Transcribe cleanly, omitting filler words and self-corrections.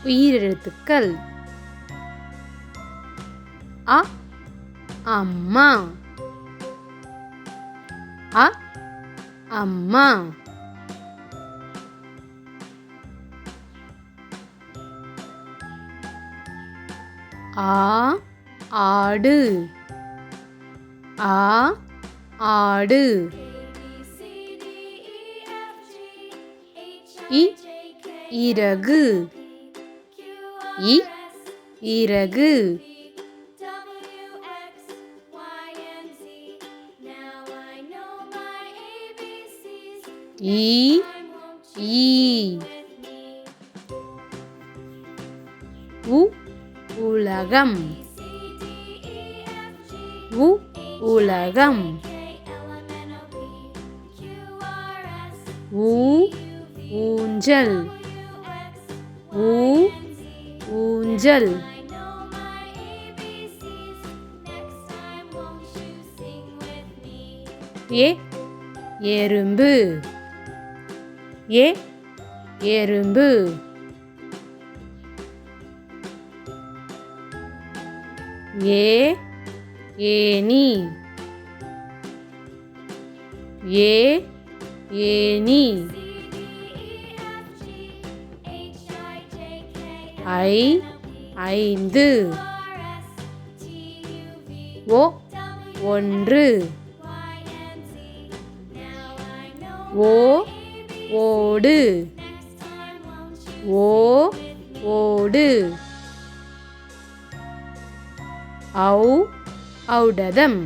உயிரெழுத்துக்கள் அ அம்மா அ அம்மா ஆ ஆடு ஆ ஆடு இ இறகு இ இறகு ஈ ஈ உ உலகம் உ உலகம் ஊ ஊஞ்சல் ஊ ஊஞ்சல் ஏ எறும்பு ஏ எறும்பு ஏ ஏனி ஏ ஏனி ஐ ஐந்து ஓ ஒன்று ஓ ஓடு ஓ ஓடு ஔ ஔடதம்